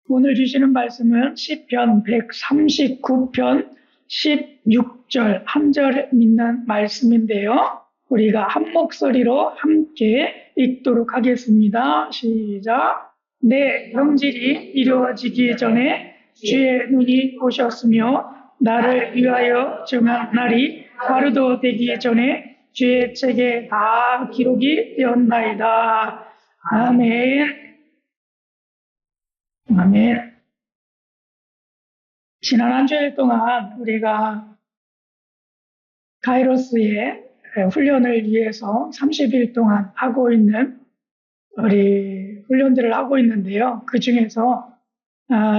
오늘 주시는 말씀은 시편 139편 16절 한 절 믿는 말씀인데요. 우리가 한 목소리로 함께 읽도록 하겠습니다. 시작. 내 형질이 이루어지기 전에 주의 눈이 보셨으며 나를 위하여 정한 날이 하루도 되기 전에 주의 책에 다 기록이 되었나이다. 아멘. 아멘. 지난 한 주일 동안 우리가 카이로스의 훈련을 위해서 30일 동안 하고 있는 우리 훈련들을 하고 있는데요. 그 중에서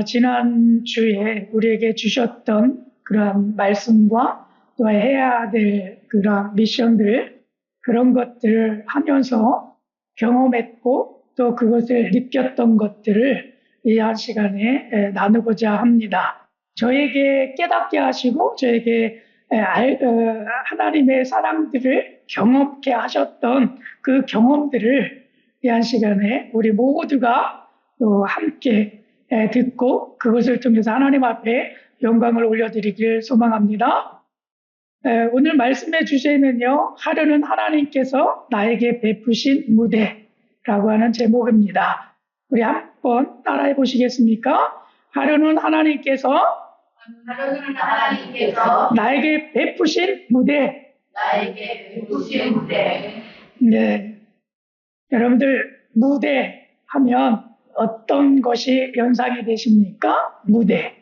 지난 주에 우리에게 주셨던 그런 말씀과 또 해야 될 그런 미션들, 그런 것들을 하면서 경험했고 또 그것을 느꼈던 것들을 이 한 시간에 나누고자 합니다. 저에게 깨닫게 하시고 저에게 하나님의 사랑들을 경험케 하셨던 그 경험들을 이 한 시간에 우리 모두가 또 함께 듣고 그것을 통해서 하나님 앞에 영광을 올려드리길 소망합니다. 오늘 말씀의 주제는요, 하루는 하나님께서 나에게 베푸신 무대라고 하는 제목입니다. 우리 한번 따라해 보시겠습니까? 하루는 하나님께서 나에게 베푸신 무대. 네. 여러분들 무대 하면 어떤 것이 연상이 되십니까? 무대.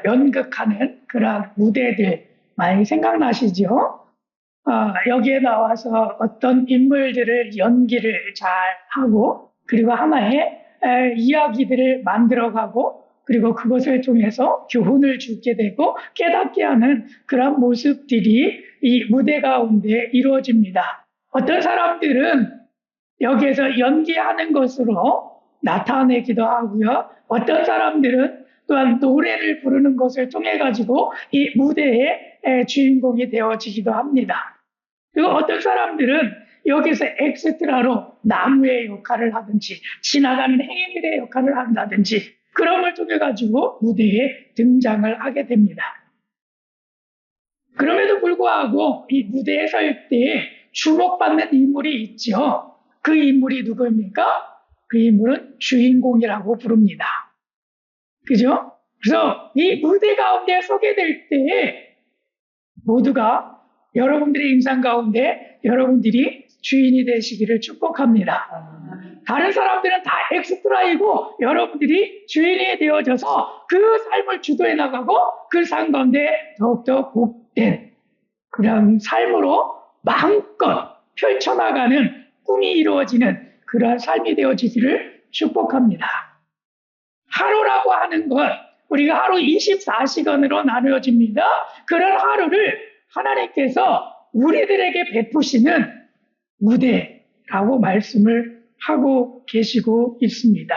연극하는 그런 무대들 많이 생각나시죠? 여기에 나와서 어떤 인물들을 연기를 잘 하고 그리고 하나의 이야기들을 만들어가고 그리고 그것을 통해서 교훈을 주게 되고 깨닫게 하는 그런 모습들이 이 무대 가운데 이루어집니다. 어떤 사람들은 여기에서 연기하는 것으로 나타내기도 하고요. 어떤 사람들은 또한 노래를 부르는 것을 통해 가지고 이 무대의 주인공이 되어지기도 합니다. 그리고 어떤 사람들은 여기서 엑스트라로 나무의 역할을 하든지 지나가는 행인들의 역할을 한다든지 그런 걸 통해 가지고 무대에 등장을 하게 됩니다. 그럼에도 불구하고 이 무대에 설 때 주목받는 인물이 있죠. 그 인물이 누구입니까? 그 인물은 주인공이라고 부릅니다. 그죠? 그래서 이 무대 가운데 서게 될 때 모두가 여러분들의 인상 가운데 여러분들이 주인이 되시기를 축복합니다. 다른 사람들은 다 엑스트라이고 여러분들이 주인이 되어져서 그 삶을 주도해 나가고 그 삶 가운데 더욱더 복된 그런 삶으로 마음껏 펼쳐나가는 꿈이 이루어지는 그러한 삶이 되어지기를 축복합니다. 하루라고 하는 것, 우리가 하루 24시간으로 나누어집니다. 그런 하루를 하나님께서 우리들에게 베푸시는 무대라고 말씀을 하고 계시고 있습니다.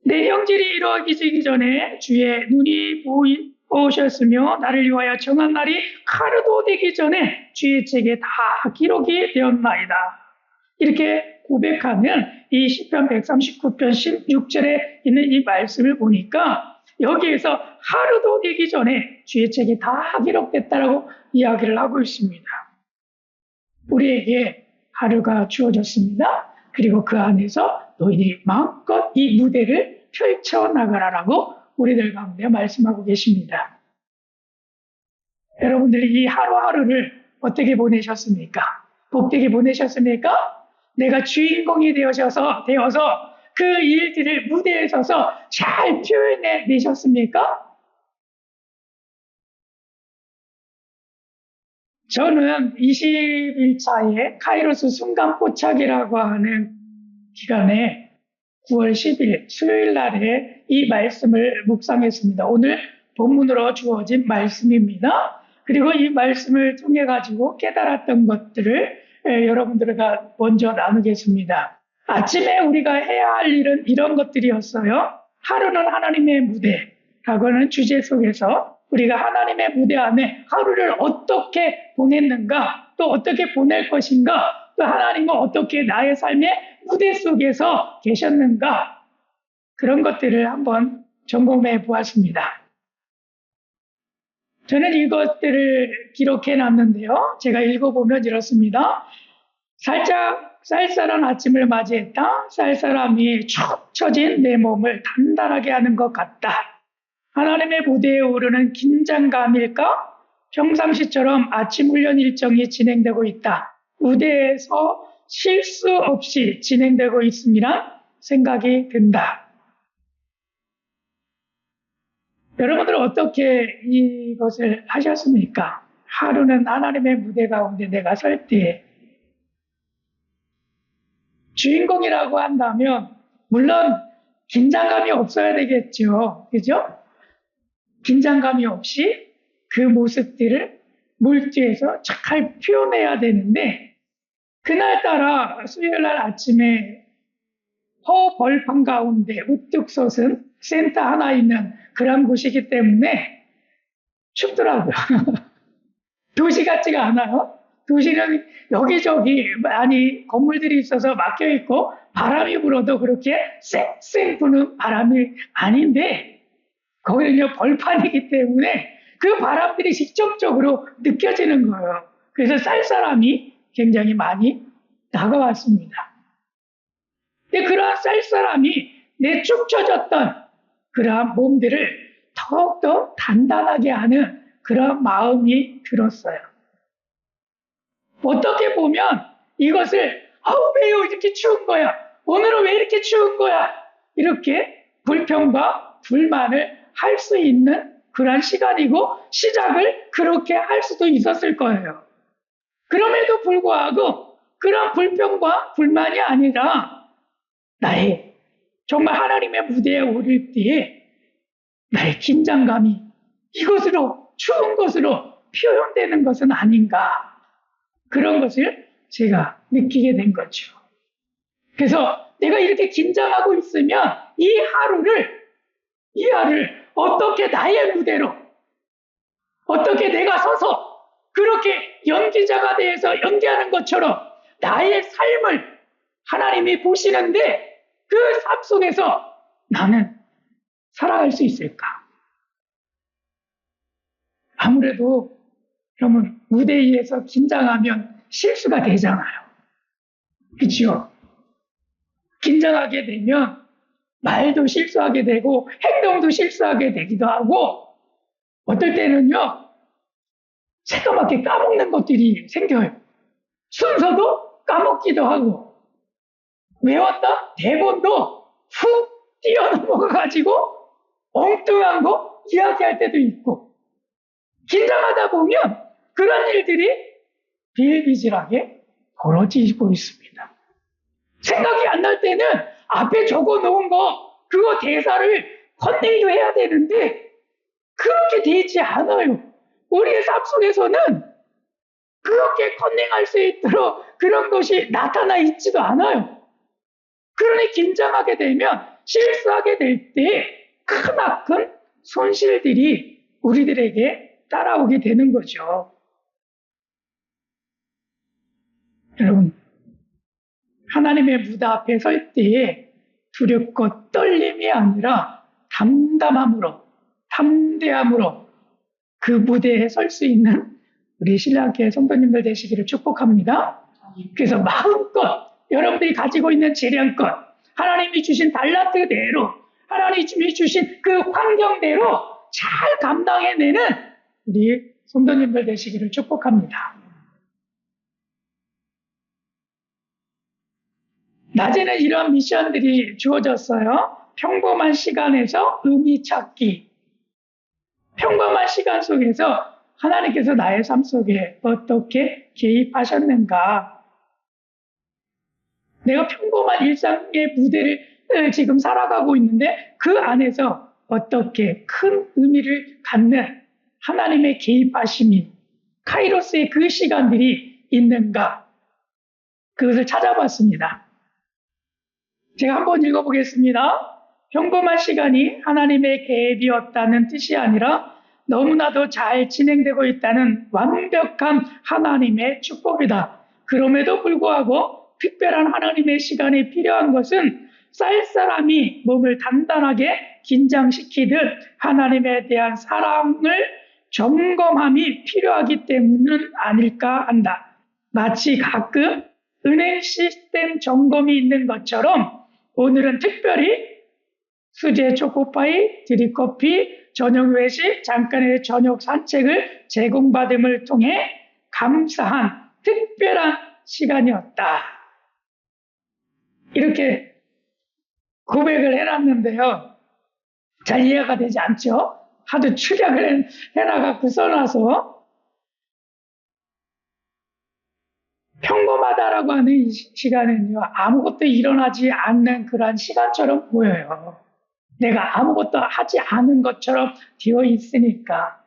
내 형질이 이루어지기 전에 주의 눈이 보셨으며 나를 위하여 정한 날이 하루도 되기 전에 주의 책에 다 기록이 되었나이다. 이렇게 고백하는 이 시편 139편 16절에 있는 이 말씀을 보니까 여기에서 하루도 되기 전에 주의 책에 다 기록됐다라고 이야기를 하고 있습니다. 우리에게 하루가 주어졌습니다. 그리고 그 안에서 너희들이 마음껏 이 무대를 펼쳐나가라라고 우리들 가운데 말씀하고 계십니다. 여러분들이 이 하루하루를 어떻게 보내셨습니까? 복되게 보내셨습니까? 내가 주인공이 되어서 그 일들을 무대에 서서 잘 표현해 내셨습니까? 저는 21차에 카이로스 순간포착이라고 하는 기간에 9월 10일 수요일 날에 이 말씀을 묵상했습니다. 오늘 본문으로 주어진 말씀입니다. 그리고 이 말씀을 통해 가지고 깨달았던 것들을 여러분들과 먼저 나누겠습니다. 아침에 우리가 해야 할 일은 이런 것들이었어요. 하루는 하나님의 무대라고 하는 주제 속에서 우리가 하나님의 무대 안에 하루를 어떻게 보냈는가, 또 어떻게 보낼 것인가, 또 하나님은 어떻게 나의 삶의 무대 속에서 계셨는가, 그런 것들을 한번 점검해 보았습니다. 저는 이것들을 기록해 놨는데요. 제가 읽어보면 이렇습니다. 살짝 쌀쌀한 아침을 맞이했다. 쌀쌀함이 축 처진 내 몸을 단단하게 하는 것 같다. 하나님의 무대에 오르는 긴장감일까? 평상시처럼 아침 훈련 일정이 진행되고 있다. 무대에서 실수 없이 진행되고 있음이란 생각이 든다. 여러분들은 어떻게 이것을 하셨습니까? 하루는 하나님의 무대 가운데 내가 설 때 주인공이라고 한다면 물론 긴장감이 없어야 되겠죠. 그죠? 긴장감이 없이 그 모습들을 물뒤에서 잘 표현해야 되는데 그날따라 수요일날 아침에 허벌판 가운데 우뚝 솟은 센터 하나 있는 그런 곳이기 때문에 춥더라고요. 도시 같지가 않아요. 도시는 여기저기 많이 건물들이 있어서 막혀있고 바람이 불어도 그렇게 쌩쌩 부는 바람이 아닌데 거기는요 벌판이기 때문에 그 바람들이 직접적으로 느껴지는 거예요. 그래서 쌀쌀함이 굉장히 많이 다가왔습니다. 근데 그러한 쌀쌀함이 내 축 처졌던 그러한 몸들을 더욱더 단단하게 하는 그런 마음이 들었어요. 어떻게 보면 이것을 왜 이렇게 추운 거야? 오늘은 왜 이렇게 추운 거야? 이렇게 불평과 불만을 할 수 있는 그런 시간이고 시작을 그렇게 할 수도 있었을 거예요. 그럼에도 불구하고 그런 불평과 불만이 아니라 나의 정말 하나님의 무대에 오를 때에 나의 긴장감이 이것으로 추운 것으로 표현되는 것은 아닌가 그런 것을 제가 느끼게 된 거죠. 그래서 내가 이렇게 긴장하고 있으면 이 하루를 어떻게 나의 무대로 어떻게 내가 서서 그렇게 연기자가 돼서 연기하는 것처럼 나의 삶을 하나님이 보시는데 그 삶 속에서 나는 살아갈 수 있을까? 아무래도 여러분 무대 위에서 긴장하면 실수가 되잖아요. 그렇죠? 긴장하게 되면 말도 실수하게 되고 행동도 실수하게 되기도 하고 어떨 때는요 새까맣게 까먹는 것들이 생겨요. 순서도 까먹기도 하고 외웠다 대본도 훅 뛰어넘어가가지고 엉뚱한 거 이야기할 때도 있고 긴장하다 보면 그런 일들이 비일비재하게 벌어지고 있습니다. 생각이 안 날 때는 앞에 적어놓은 거 그거 대사를 컨닝도 해야 되는데 그렇게 되지 않아요. 우리의 삶 속에서는 그렇게 컨닝할 수 있도록 그런 것이 나타나 있지도 않아요. 그러니 긴장하게 되면 실수하게 될 때 크나큰 손실들이 우리들에게 따라오게 되는 거죠. 여러분, 하나님의 무대 앞에 설 때에 두렵고 떨림이 아니라 담대함으로 그 무대에 설 수 있는 우리 신랑교회 성도님들 되시기를 축복합니다. 그래서 마음껏 여러분들이 가지고 있는 재량껏 하나님이 주신 달란트대로 하나님이 주신 그 환경대로 잘 감당해내는 우리 성도님들 되시기를 축복합니다. 낮에는 이런 미션들이 주어졌어요. 평범한 시간에서 의미 찾기. 평범한 시간 속에서 하나님께서 나의 삶 속에 어떻게 개입하셨는가. 내가 평범한 일상의 무대를 지금 살아가고 있는데 그 안에서 어떻게 큰 의미를 갖는 하나님의 개입하심이 카이로스의 그 시간들이 있는가. 그것을 찾아봤습니다. 제가 한번 읽어보겠습니다. 평범한 시간이 하나님의 계획이었다는 뜻이 아니라 너무나도 잘 진행되고 있다는 완벽한 하나님의 축복이다. 그럼에도 불구하고 특별한 하나님의 시간이 필요한 것은 쌀쌀함이 몸을 단단하게 긴장시키듯 하나님에 대한 사랑을 점검함이 필요하기 때문은 아닐까 한다. 마치 가끔 은행 시스템 점검이 있는 것처럼 오늘은 특별히 수제 초코파이, 드립커피, 저녁 외식, 잠깐의 저녁 산책을 제공받음을 통해 감사한 특별한 시간이었다. 이렇게 고백을 해놨는데요. 잘 이해가 되지 않죠? 하도 축약을 해나가고 써놔서 평범하다라고 하는 이 시간은요, 아무것도 일어나지 않는 그런 시간처럼 보여요. 내가 아무것도 하지 않은 것처럼 되어 있으니까.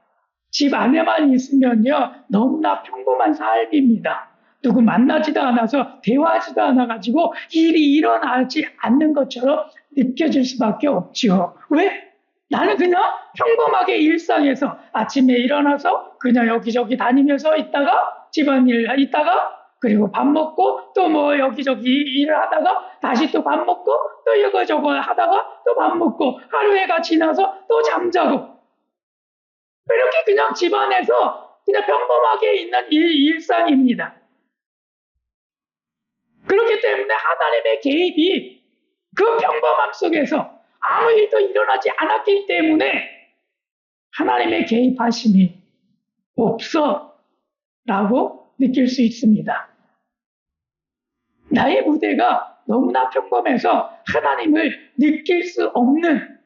집 안에만 있으면요, 너무나 평범한 삶입니다. 누구 만나지도 않아서 대화하지도 않아가지고 일이 일어나지 않는 것처럼 느껴질 수밖에 없죠. 왜? 나는 그냥 평범하게 일상에서 아침에 일어나서 그냥 여기저기 다니면서 있다가 집안일 있다가 그리고 밥 먹고 또 뭐 여기저기 일을 하다가 다시 또 밥 먹고 또 이거저거 하다가 또 밥 먹고 하루해가 지나서 또 잠자고 이렇게 그냥 집안에서 그냥 평범하게 있는 일상입니다. 그렇기 때문에 하나님의 개입이 그 평범함 속에서 아무 일도 일어나지 않았기 때문에 하나님의 개입하심이 없어 라고 느낄 수 있습니다. 나의 무대가 너무나 평범해서 하나님을 느낄 수 없는,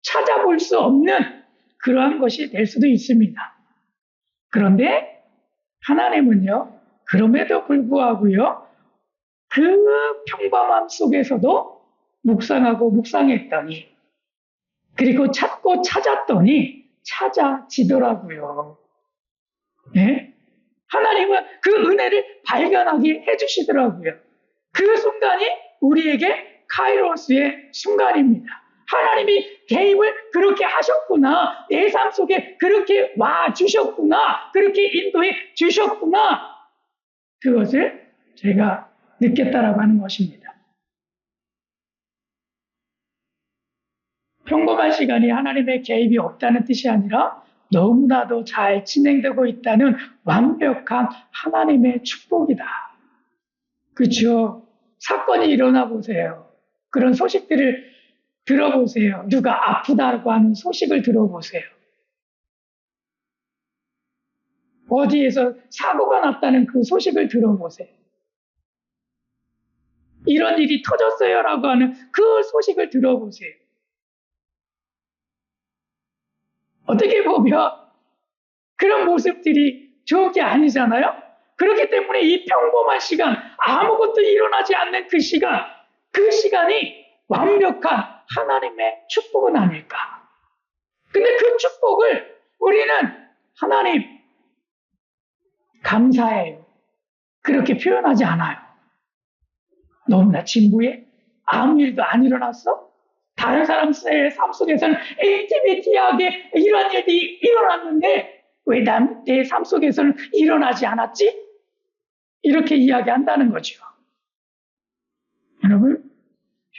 찾아볼 수 없는 그러한 것이 될 수도 있습니다. 그런데 하나님은요, 그럼에도 불구하고요, 그 평범함 속에서도 묵상하고 묵상했더니, 그리고 찾고 찾았더니 찾아지더라고요. 네? 하나님은 그 은혜를 발견하게 해주시더라고요. 그 순간이 우리에게 카이로스의 순간입니다. 하나님이 개입을 그렇게 하셨구나. 내 삶 속에 그렇게 와 주셨구나. 그렇게 인도해 주셨구나. 그것을 제가 느꼈다라고 하는 것입니다. 평범한 시간이 하나님의 개입이 없다는 뜻이 아니라 너무나도 잘 진행되고 있다는 완벽한 하나님의 축복이다. 그렇죠? 사건이 일어나 보세요. 그런 소식들을 들어보세요. 누가 아프다고 하는 소식을 들어보세요. 어디에서 사고가 났다는 그 소식을 들어보세요. 이런 일이 터졌어요라고 하는 그 소식을 들어보세요. 어떻게 보면 그런 모습들이 좋은 게 아니잖아요? 그렇기 때문에 이 평범한 시간, 아무것도 일어나지 않는 그 시간이 완벽한 하나님의 축복은 아닐까. 근데 그 축복을 우리는 하나님, 감사해요. 그렇게 표현하지 않아요. 너무나 진부해? 아무 일도 안 일어났어? 다른 사람의 삶 속에서는 인티미티하게 이런 일이 일어났는데 왜 내 삶 속에서는 일어나지 않았지? 이렇게 이야기한다는 거죠. 여러분,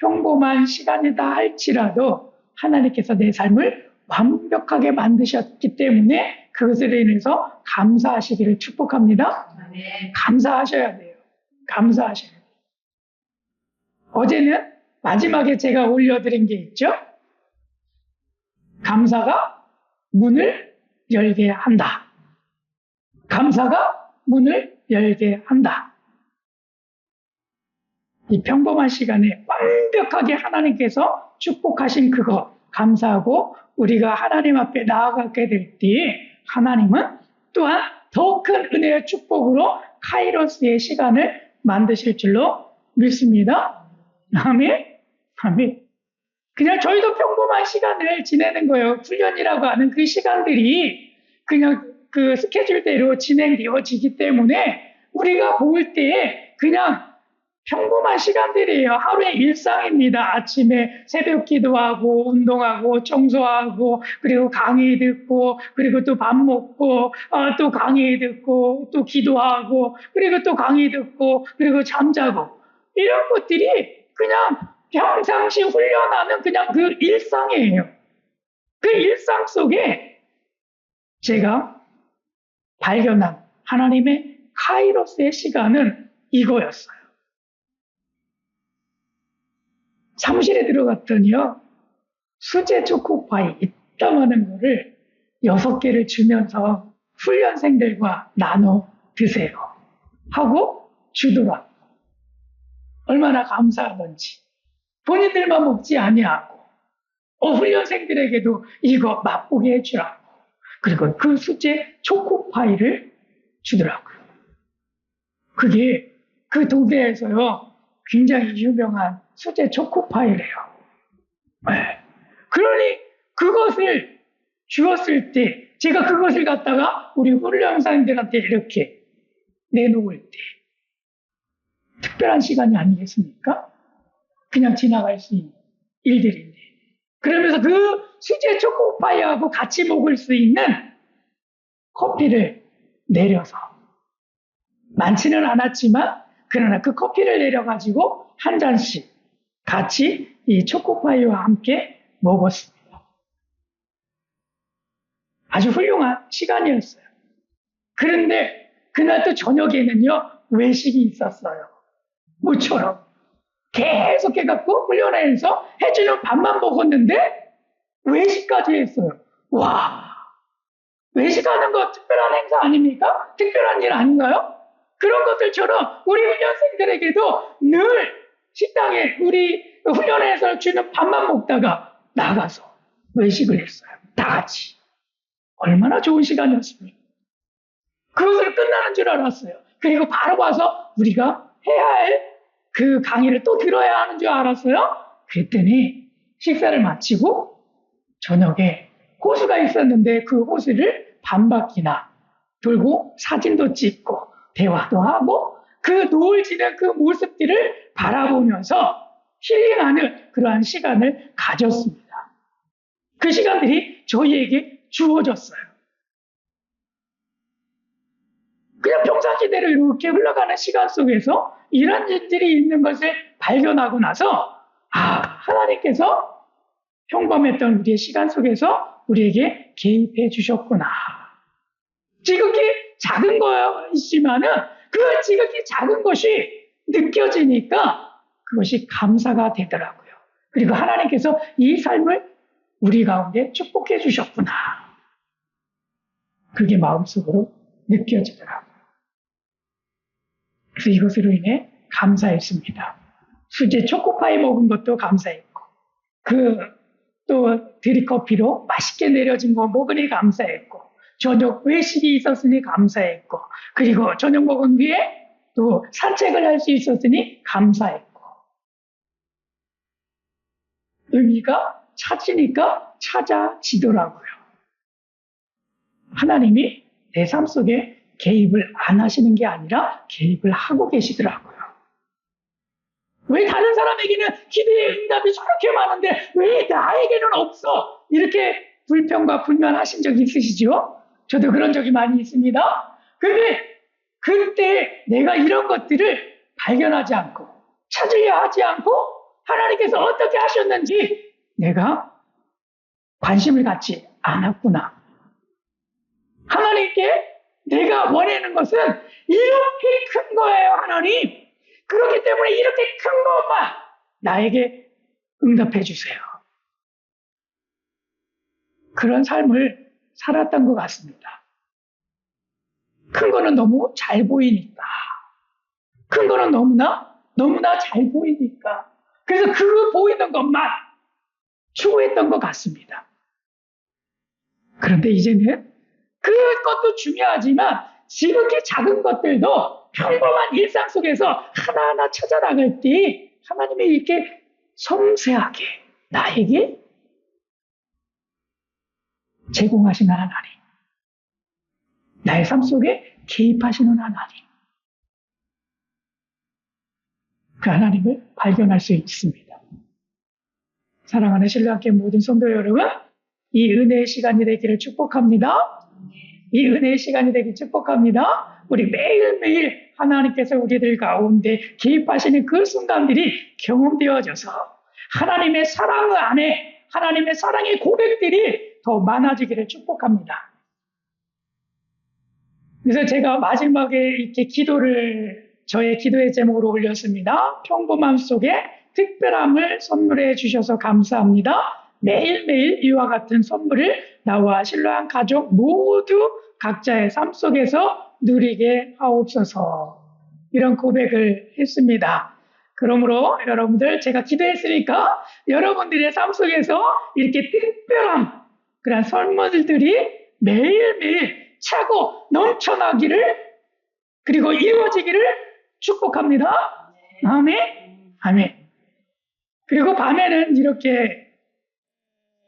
평범한 시간이다 할지라도 하나님께서 내 삶을 완벽하게 만드셨기 때문에 그것으로 인해서 감사하시기를 축복합니다. 감사하셔야 돼요. 감사하셔야 돼요. 어제는 마지막에 제가 올려드린 게 있죠. 감사가 문을 열게 한다. 감사가 문을 열게 한다. 이 평범한 시간에 완벽하게 하나님께서 축복하신 그거 감사하고 우리가 하나님 앞에 나아가게 될 때에 하나님은 또한 더 큰 은혜의 축복으로 카이로스의 시간을 만드실 줄로 믿습니다. 아멘. 아멘. 그냥 저희도 평범한 시간을 지내는 거예요. 훈련이라고 하는 그 시간들이 그냥 그 스케줄대로 진행되어지기 때문에 우리가 볼 때에 그냥 평범한 시간들이에요. 하루의 일상입니다. 아침에 새벽 기도하고 운동하고 청소하고 그리고 강의 듣고 그리고 또 밥 먹고 또 강의 듣고 또 기도하고 그리고 또 강의 듣고 그리고 잠자고 이런 것들이 그냥 평상시 훈련하는 그냥 그 일상이에요. 그 일상 속에 제가 발견한 하나님의 카이로스의 시간은 이거였어요. 사무실에 들어갔더니요, 수제 초코파이 이따만한 거를 6개를 주면서 훈련생들과 나눠 드세요 하고 주더라고요. 얼마나 감사하던지. 본인들만 먹지 아니하고 훈련생들에게도 이거 맛보게 해주라고. 그리고 그 수제 초코파이를 주더라고요. 그게 그 도계에서요 굉장히 유명한 수제 초코파이래요. 네. 그러니 그것을 주었을 때 제가 그것을 갖다가 우리 훈련사님들한테 이렇게 내놓을 때 특별한 시간이 아니겠습니까? 그냥 지나갈 수 있는 일들인데. 그러면서 그 수제 초코파이하고 같이 먹을 수 있는 커피를 내려서 많지는 않았지만 그러나 그 커피를 내려가지고 한 잔씩 같이 이 초코파이와 함께 먹었습니다. 아주 훌륭한 시간이었어요. 그런데 그날 또 저녁에는요 외식이 있었어요. 모처럼 계속 해갖고 훈련하면서 해주는 밥만 먹었는데 외식까지 했어요. 와, 외식하는 거 특별한 행사 아닙니까? 특별한 일 아닌가요? 그런 것들처럼 우리 훈련생들에게도 늘 식당에 우리 훈련에서 주는 밥만 먹다가 나가서 외식을 했어요. 다 같이. 얼마나 좋은 시간이었습니까? 그것으로 끝나는 줄 알았어요. 그리고 바로 와서 우리가 해야 할 그 강의를 또 들어야 하는 줄 알았어요. 그랬더니 식사를 마치고 저녁에 호수가 있었는데 그 호수를 반바퀴나 돌고 사진도 찍고 대화도 하고 그 노을 지는 그 모습들을 바라보면서 힐링하는 그러한 시간을 가졌습니다. 그 시간들이 저희에게 주어졌어요. 그냥 평상시대로 이렇게 흘러가는 시간 속에서 이런 일들이 있는 것을 발견하고 나서 하나님께서 평범했던 우리의 시간 속에서 우리에게 개입해 주셨구나. 지극히 작은 거였지만은 그 지극히 작은 것이 느껴지니까 그것이 감사가 되더라고요. 그리고 하나님께서 이 삶을 우리 가운데 축복해 주셨구나. 그게 마음속으로 느껴지더라고요. 그래서 이것으로 인해 감사했습니다. 수제 초코파이 먹은 것도 감사했고, 또 드립커피로 맛있게 내려진 거 먹으니 감사했고, 저녁 외식이 있었으니 감사했고, 그리고 저녁 먹은 뒤에 또 산책을 할 수 있었으니 감사했고, 의미가 찾아지더라고요. 하나님이 내 삶 속에 개입을 안 하시는 게 아니라 개입을 하고 계시더라고요. 왜 다른 사람에게는 기도의 응답이 저렇게 많은데 왜 나에게는 없어? 이렇게 불평과 불만하신 적 있으시죠? 저도 그런 적이 많이 있습니다. 근데 그때 내가 이런 것들을 발견하지 않고 찾으려 하지 않고 하나님께서 어떻게 하셨는지 내가 관심을 갖지 않았구나. 하나님께 내가 원하는 것은 이렇게 큰 거예요, 하나님. 그렇기 때문에 이렇게 큰 것만 나에게 응답해 주세요. 그런 삶을 살았던 것 같습니다. 큰 거는 너무 잘 보이니까. 큰 거는 너무나 잘 보이니까. 그래서 그 보이는 것만 추구했던 것 같습니다. 그런데 이제는 그것도 중요하지만 지극히 작은 것들도 평범한 일상 속에서 하나하나 찾아나갈 때 하나님이 이렇게 섬세하게 나에게 제공하시는 하나님, 나의 삶 속에 개입하시는 하나님, 그 하나님을 발견할 수 있습니다. 사랑하는 신랑께 모든 성도 여러분, 이 은혜의 시간이 되기를 축복합니다. 이 은혜의 시간이 되길 축복합니다. 우리 매일매일 하나님께서 우리들 가운데 개입하시는 그 순간들이 경험되어져서 하나님의 사랑 안에 하나님의 사랑의 고백들이 더 많아지기를 축복합니다. 그래서 제가 마지막에 이렇게 저의 기도의 제목으로 올렸습니다. 평범함 속에 특별함을 선물해 주셔서 감사합니다. 매일매일 이와 같은 선물을 나와 신랑한 가족 모두 각자의 삶 속에서 누리게 하옵소서. 이런 고백을 했습니다. 그러므로 여러분들 제가 기도했으니까 여러분들의 삶 속에서 이렇게 특별한 그런 선물들이 매일매일 차고 넘쳐나기를 그리고 이루어지기를 축복합니다. 아멘. 아멘. 그리고 밤에는 이렇게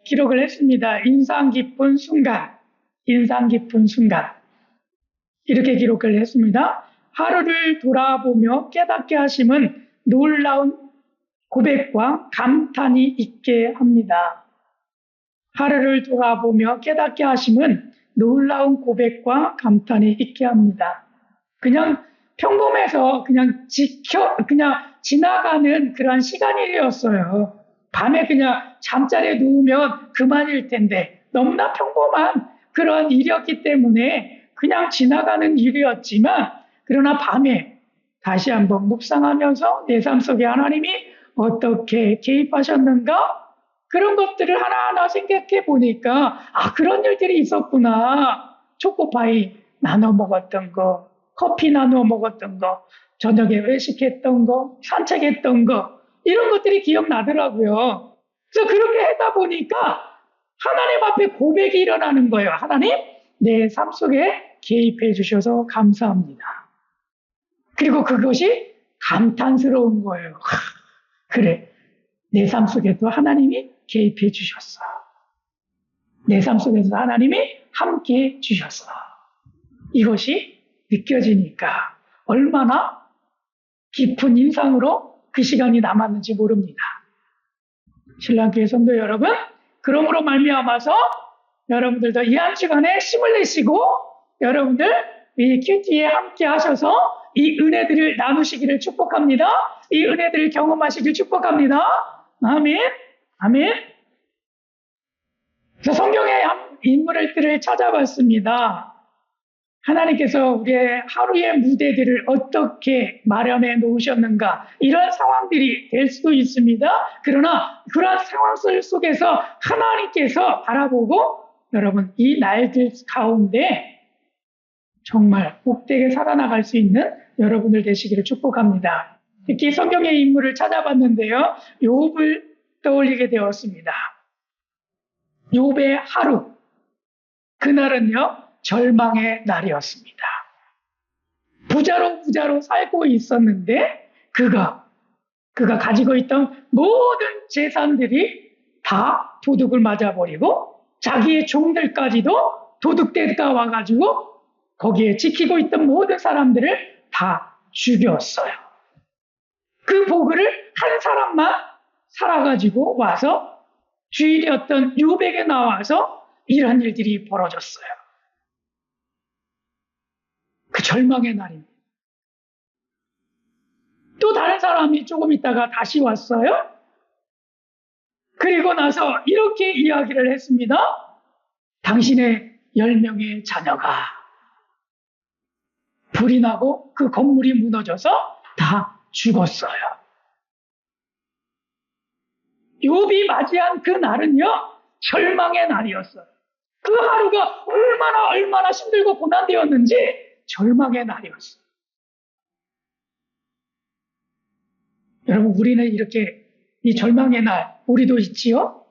기록을 했습니다. 인상 깊은 순간. 이렇게 기록을 했습니다. 하루를 돌아보며 깨닫게 하심은 놀라운 고백과 감탄이 있게 합니다. 하루를 돌아보며 깨닫게 하심은 놀라운 고백과 감탄이 있게 합니다. 그냥 평범해서 그냥 지나가는 그런 시간이었어요. 밤에 그냥 잠자리에 누우면 그만일 텐데 너무나 평범한 그런 일이었기 때문에 그냥 지나가는 일이었지만 그러나 밤에 다시 한번 묵상하면서 내 삶 속에 하나님이 어떻게 개입하셨는가? 그런 것들을 하나하나 생각해 보니까 그런 일들이 있었구나. 초코파이 나눠 먹었던 거, 커피 나눠 먹었던 거, 저녁에 외식했던 거, 산책했던 거 이런 것들이 기억나더라고요. 그래서 그렇게 하다 보니까 하나님 앞에 고백이 일어나는 거예요. 하나님, 내 삶 속에 개입해 주셔서 감사합니다. 그리고 그것이 감탄스러운 거예요. 그래, 내 삶 속에도 하나님이 개입해 주셨어. 내 삶 속에서 하나님이 함께 주셨어. 이것이 느껴지니까 얼마나 깊은 인상으로 그 시간이 남았는지 모릅니다. 신랑교회 성도 여러분, 그러므로 말미암아서 여러분들도 이 한 주간에 힘을 내시고 여러분들 이 큐티에 함께 하셔서 이 은혜들을 나누시기를 축복합니다. 이 은혜들을 경험하시길 축복합니다. 아멘. 아멘. 그래서 성경의 인물들을 찾아봤습니다. 하나님께서 우리의 하루의 무대들을 어떻게 마련해 놓으셨는가 이런 상황들이 될 수도 있습니다. 그러나 그런 상황 속에서 하나님께서 바라보고 여러분 이 날들 가운데 정말 복되게 살아나갈 수 있는 여러분들 되시기를 축복합니다. 특히 성경의 인물을 찾아봤는데요. 욥을 떠올리게 되었습니다. 욥의 하루 그날은요. 절망의 날이었습니다. 부자로 살고 있었는데 그가 가지고 있던 모든 재산들이 다 도둑을 맞아버리고 자기의 종들까지도 도둑대가 와가지고 거기에 지키고 있던 모든 사람들을 다 죽였어요. 그 보글을 한 사람만 살아가지고 와서 주일이었던 욥에게 나와서 이런 일들이 벌어졌어요. 그 절망의 날입니다. 또 다른 사람이 조금 있다가 다시 왔어요. 그리고 나서 이렇게 이야기를 했습니다. 당신의 10명의 자녀가 불이 나고 그 건물이 무너져서 다 죽었어요. 욥이 맞이한 그 날은요. 절망의 날이었어요. 그 하루가 얼마나 힘들고 고난되었는지 절망의 날이었어요. 여러분 우리는 이렇게 이 절망의 날 우리도 있지요?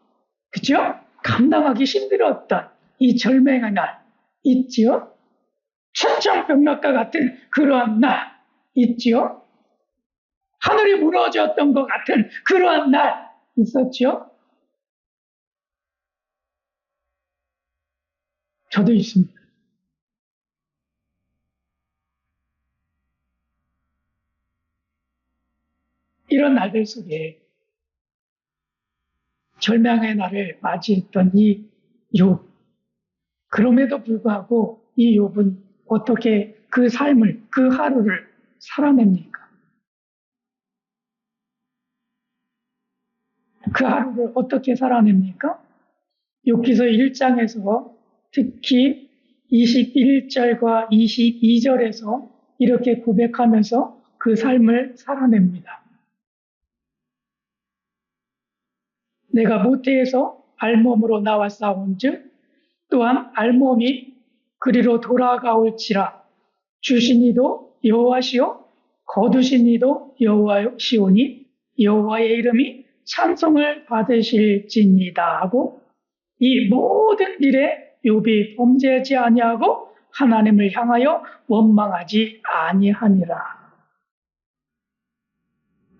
그렇죠? 감당하기 힘들었던 이 절망의 날 있지요? 천정병력과 같은 그러한 날 있지요? 하늘이 무너졌던 것 같은 그러한 날 있었지요? 저도 있습니다. 이런 날들 속에 절망의 날을 맞이했던 이 욥. 그럼에도 불구하고 이 욥은 어떻게 그 삶을, 그 하루를 살아냅니까? 그 하루를 어떻게 살아냅니까? 욥기서 1장에서 특히 21절과 22절에서 이렇게 고백하면서 그 삶을 살아냅니다. 내가 모태에서 알몸으로 나왔사온즉 또한 알몸이 그리로 돌아가올지라 주신 이도 여호와시요 거두신 이도 여호와시오니 여호와의 이름이 찬송을 받으실지니이다 하고 이 모든 일에 욥이 범죄하지 아니하고 하나님을 향하여 원망하지 아니하니라.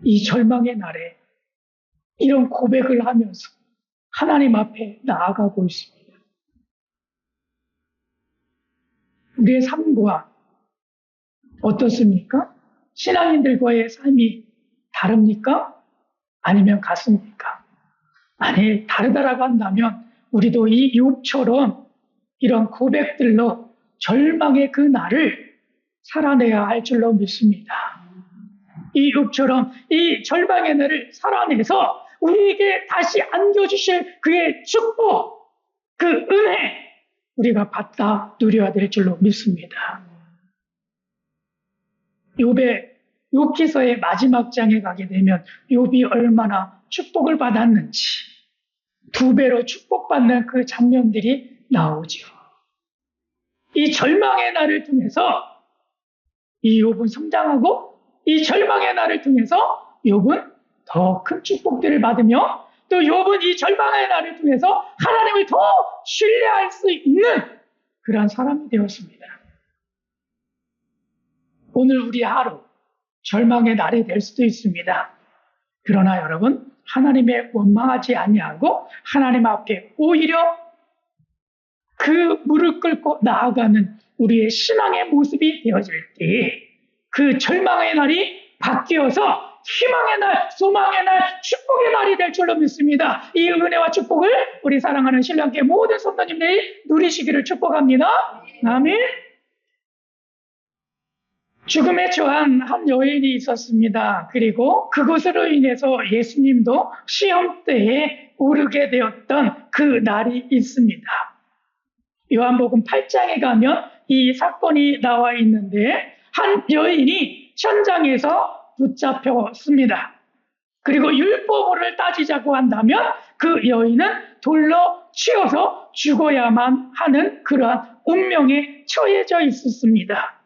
이 절망의 날에 이런 고백을 하면서 하나님 앞에 나아가고 있습니다. 우리의 삶과 어떻습니까? 신앙인들과의 삶이 다릅니까? 아니면 같습니까? 만일 다르다라고 한다면 우리도 이 욥처럼 이런 고백들로 절망의 그 날을 살아내야 할 줄로 믿습니다. 이 욥처럼 이 절망의 날을 살아내서 우리에게 다시 안겨주실 그의 축복, 그 은혜 우리가 받다 누려야 될 줄로 믿습니다. 욥기서의 마지막 장에 가게 되면 욥이 얼마나 축복을 받았는지 2배로 축복받는 그 장면들이 나오죠. 이 절망의 날을 통해서 이 욥은 성장하고 이 절망의 날을 통해서 욥은 더 큰 축복들을 받으며 또 욥은 이 절망의 날을 통해서 하나님을 더 신뢰할 수 있는 그런 사람이 되었습니다. 오늘 우리 하루 절망의 날이 될 수도 있습니다. 그러나 여러분 하나님의 원망하지 아니하고 하나님 앞에 오히려 그 무릎 꿇고 나아가는 우리의 신앙의 모습이 되어질 때 그 절망의 날이 바뀌어서 희망의 날, 소망의 날, 축복의 날이 될 줄로 믿습니다. 이 은혜와 축복을 우리 사랑하는 신랑께 모든 성도님들이 누리시기를 축복합니다. 아멘. 죽음에 처한 한 여인이 있었습니다. 그리고 그것으로 인해서 예수님도 시험대에 오르게 되었던 그 날이 있습니다. 요한복음 8장에 가면 이 사건이 나와 있는데 한 여인이 천장에서 붙잡혔습니다. 그리고 율법을 따지자고 한다면 그 여인은 돌로 치어서 죽어야만 하는 그러한 운명에 처해져 있었습니다.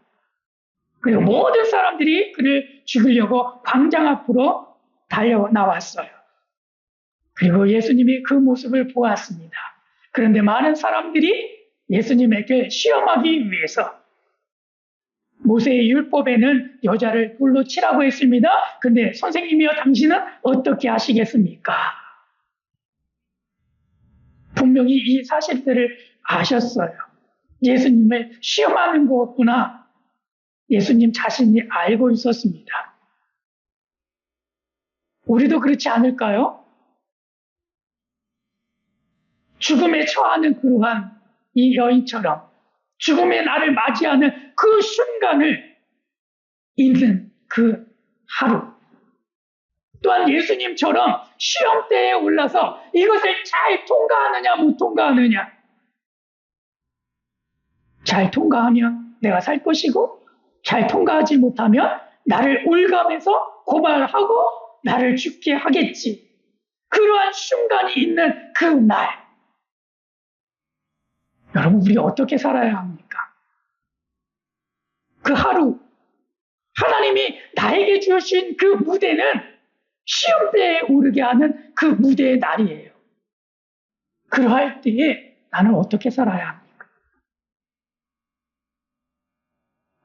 그리고 모든 사람들이 그를 죽이려고 광장 앞으로 달려 나왔어요. 그리고 예수님이 그 모습을 보았습니다. 그런데 많은 사람들이 예수님에게 시험하기 위해서 모세의 율법에는 여자를 돌로 치라고 했습니다. 근데 선생님이여 당신은 어떻게 하시겠습니까? 분명히 이 사실들을 아셨어요. 예수님을 시험하는 거구나. 예수님 자신이 알고 있었습니다. 우리도 그렇지 않을까요? 죽음에 처하는 그러한 이 여인처럼 죽음의 날을 맞이하는 그 순간을 있는 그 하루. 또한 예수님처럼 시험대에 올라서 이것을 잘 통과하느냐 못 통과하느냐. 잘 통과하면 내가 살 것이고 잘 통과하지 못하면 나를 올감해서 고발하고 나를 죽게 하겠지. 그러한 순간이 있는 그 날. 여러분 우리 어떻게 살아야 합니까? 그 하루 하나님이 나에게 주신 그 무대는 시험대에 오르게 하는 그 무대의 날이에요. 그러할 때에 나는 어떻게 살아야 합니까?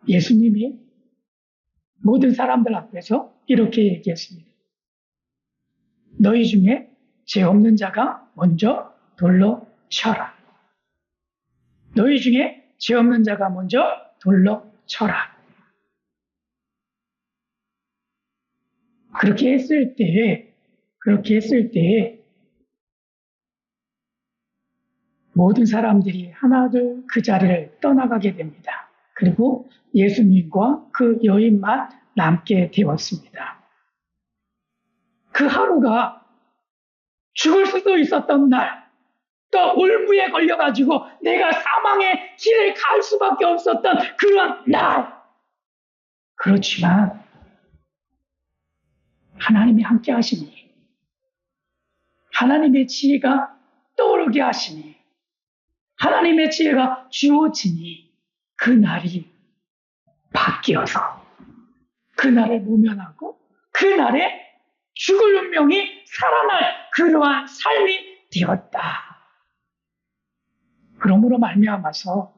예수님이 모든 사람들 앞에서 이렇게 얘기했습니다. 너희 중에 죄 없는 자가 먼저 돌로 쳐라. 너희 중에 죄 없는 자가 먼저 돌로 쳐라. 그렇게 했을 때에 모든 사람들이 하나둘 그 자리를 떠나가게 됩니다. 그리고 예수님과 그 여인만 남게 되었습니다. 그 하루가 죽을 수도 있었던 날, 또 올무에 걸려가지고 내가 사망의 길을 갈 수밖에 없었던 그런 날. 그렇지만 하나님이 함께 하시니, 하나님의 지혜가 떠오르게 하시니, 하나님의 지혜가 주어지니 그 날이 바뀌어서 그날을 모면하고 그날에 죽을 운명이 살아날 그러한 삶이 되었다. 그러므로 말미암아서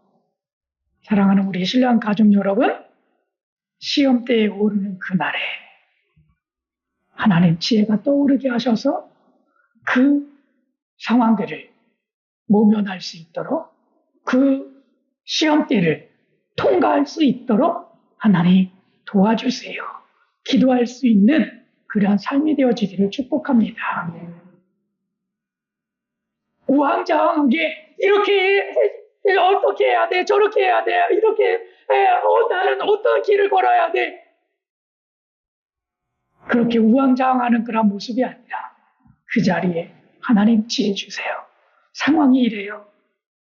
사랑하는 우리 신랑 가족 여러분, 시험대에 오르는 그날에 하나님 지혜가 떠오르게 하셔서 그 상황들을 모면할 수 있도록, 그 시험대를 통과할 수 있도록 하나님 도와주세요. 기도할 수 있는 그러한 삶이 되어지기를 축복합니다. 우왕좌왕하게 이렇게 어떻게 해야 돼, 저렇게 해야 돼, 이렇게 나는 어떤 길을 걸어야 돼, 그렇게 우왕좌왕하는 그런 모습이 아니라 그 자리에 하나님 지혜 주세요. 상황이 이래요.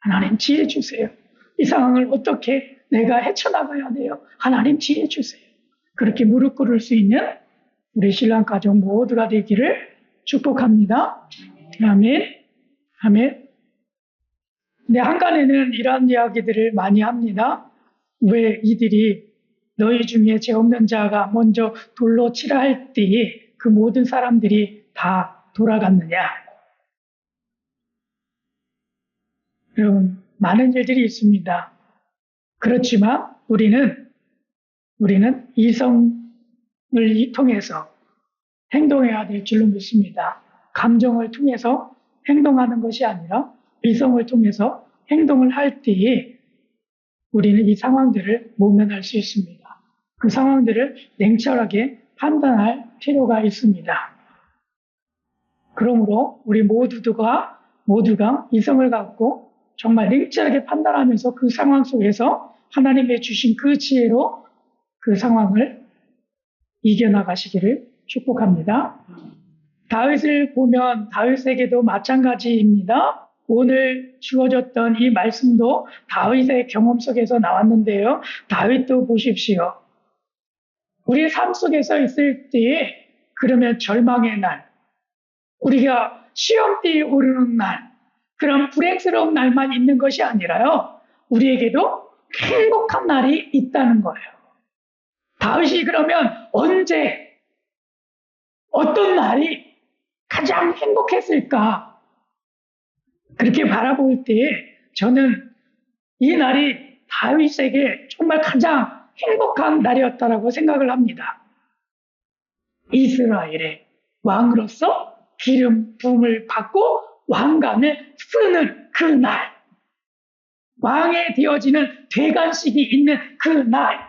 하나님 지혜 주세요. 이 상황을 어떻게 내가 헤쳐나가야 돼요. 하나님 지혜 주세요. 그렇게 무릎 꿇을 수 있는 우리 신랑 가족 모두가 되기를 축복합니다. 아멘. 아멘. 근데 한간에는 이런 이야기들을 많이 합니다. 왜 이들이 너희 중에 죄 없는 자가 먼저 돌로 치라 할 때에 그 모든 사람들이 다 돌아갔느냐. 여러분, 많은 일들이 있습니다. 그렇지만 우리는 이성을 통해서 행동해야 될 줄로 믿습니다. 감정을 통해서 행동하는 것이 아니라 이성을 통해서 행동을 할 때에 우리는 이 상황들을 모면할 수 있습니다. 그 상황들을 냉철하게 판단할 필요가 있습니다. 그러므로 우리 모두가 이성을 갖고 정말 냉철하게 판단하면서 그 상황 속에서 하나님의 주신 그 지혜로 그 상황을 이겨나가시기를 축복합니다. 다윗을 보면 다윗에게도 마찬가지입니다. 오늘 주어졌던 이 말씀도 다윗의 경험 속에서 나왔는데요. 다윗도 보십시오. 우리의 삶 속에서 있을 때에 그러면 절망의 날, 우리가 시험대에 오르는 날, 그런 불행스러운 날만 있는 것이 아니라요. 우리에게도 행복한 날이 있다는 거예요. 다윗이 그러면 언제, 어떤 날이 가장 행복했을까? 그렇게 바라볼 때에 저는 이 날이 다윗에게 정말 가장 행복한 날이었다라고 생각을 합니다. 이스라엘의 왕으로서 기름 부음을 받고 왕관을 쓰는 그 날, 왕에 되어지는 대관식이 있는 그 날,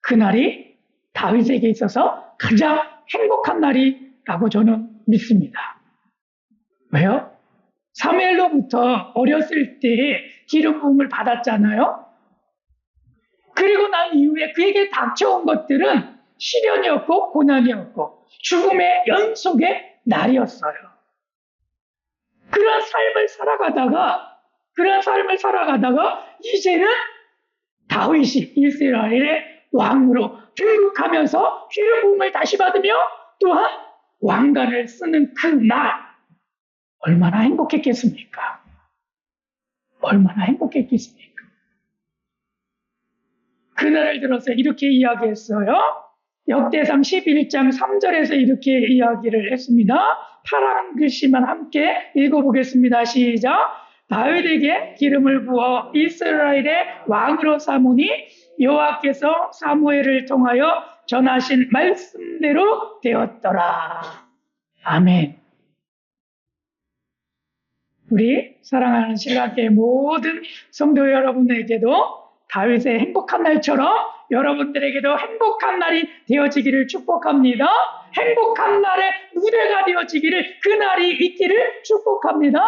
그 날이 다윗에게 있어서 가장 행복한 날이라고 저는 믿습니다. 왜요? 사무엘로부터 어렸을 때에 기름 부음을 받았잖아요. 그리고 난 이후에 그에게 닥쳐온 것들은 시련이었고 고난이었고 죽음의 연속의 날이었어요. 그런 삶을 살아가다가 이제는 다윗이 이스라엘의 왕으로 등극하면서 기름 부음을 다시 받으며 또한 왕관을 쓰는 그 날, 얼마나 행복했겠습니까? 얼마나 행복했겠습니까? 그날을 들어서 이렇게 이야기했어요. 역대상 11장 3절에서 이렇게 이야기를 했습니다. 파란 글씨만 함께 읽어보겠습니다. 시작. 다윗에게 기름을 부어 이스라엘의 왕으로 삼으니 여호와께서 사무엘을 통하여 전하신 말씀대로 되었더라. 아멘. 우리 사랑하는 신랑교회 모든 성도 여러분에게도 다윗의 행복한 날처럼 여러분들에게도 행복한 날이 되어지기를 축복합니다. 행복한 날의 무대가 되어지기를, 그 날이 있기를 축복합니다.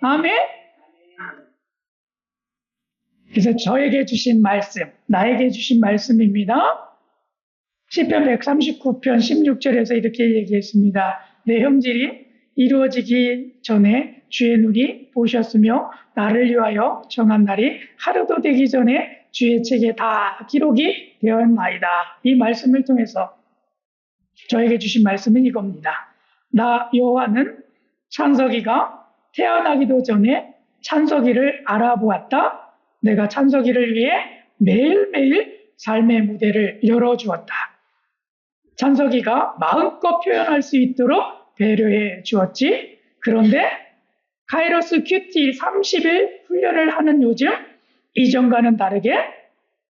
아멘. 그래서 저에게 주신 말씀, 나에게 주신 말씀입니다. 시편 139편 16절에서 이렇게 얘기했습니다. 내 형제들이 이루어지기 전에 주의 눈이 보셨으며 나를 위하여 정한 날이 하루도 되기 전에 주의 책에 다 기록이 되었나이다. 이 말씀을 통해서 저에게 주신 말씀은 이겁니다. 나 여호와는 찬석이가 태어나기도 전에 찬석이를 알아보았다. 내가 찬석이를 위해 매일매일 삶의 무대를 열어주었다. 찬석이가 마음껏 표현할 수 있도록 배려해 주었지. 그런데 카이로스 큐티 30일 훈련을 하는 요즘 이전과는 다르게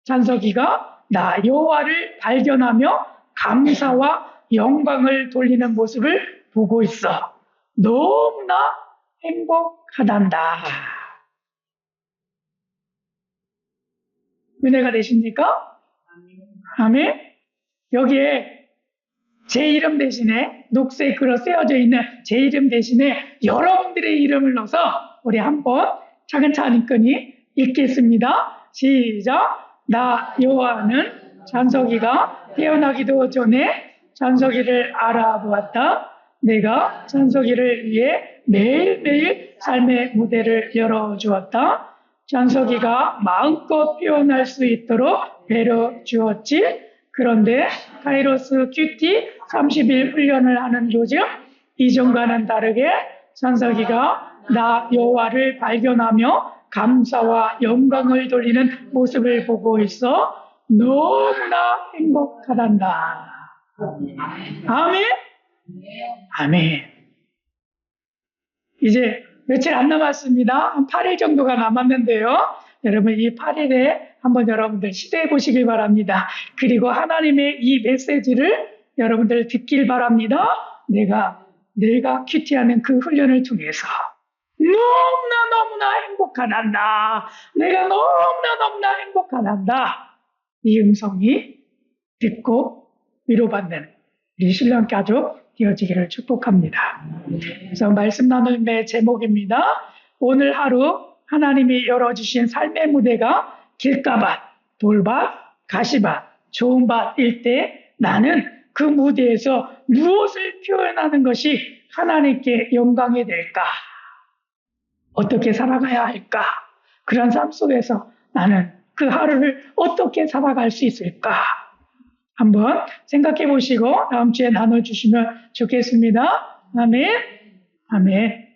찬석이가 나 여호와를 발견하며 감사와 영광을 돌리는 모습을 보고 있어. 너무나 행복하단다. 은혜가 되십니까? 아멘. 여기에 제 이름 대신에 녹색으로 쓰여져 있는 제 이름 대신에 여러분들의 이름을 넣어서 우리 한번 차근차근히 읽겠습니다. 시작. 나 여호와는 찬석이가 태어나기도 전에 찬석이를 알아보았다. 내가 찬석이를 위해 매일매일 삶의 무대를 열어주었다. 찬석이가 마음껏 표현할 수 있도록 배려 주었지. 그런데 카이로스 큐티 30일 훈련을 하는 요즘 이전과는 다르게 찬석이가 나 여호와를 발견하며 감사와 영광을 돌리는 모습을 보고 있어 너무나 행복하단다. 아멘? 아멘. 이제 며칠 안 남았습니다. 한 8일 정도가 남았는데요. 여러분 이 8일에 한번 여러분들 시도해 보시길 바랍니다. 그리고 하나님의 이 메시지를 여러분들 듣길 바랍니다. 내가 큐티하는 그 훈련을 통해서 너무나 행복하단다. 내가 너무나 행복하단다. 이 음성이 듣고 위로받는 우리 신랑 가족 되어지기를 축복합니다. 그래서 말씀 나눔의 제목입니다. 오늘 하루 하나님이 열어주신 삶의 무대가 길가밭, 돌밭, 가시밭, 좋은 밭일 때 나는 그 무대에서 무엇을 표현하는 것이 하나님께 영광이 될까? 어떻게 살아가야 할까? 그런 삶 속에서 나는 그 하루를 어떻게 살아갈 수 있을까? 한번 생각해 보시고 다음 주에 나눠주시면 좋겠습니다. 아멘. 아멘.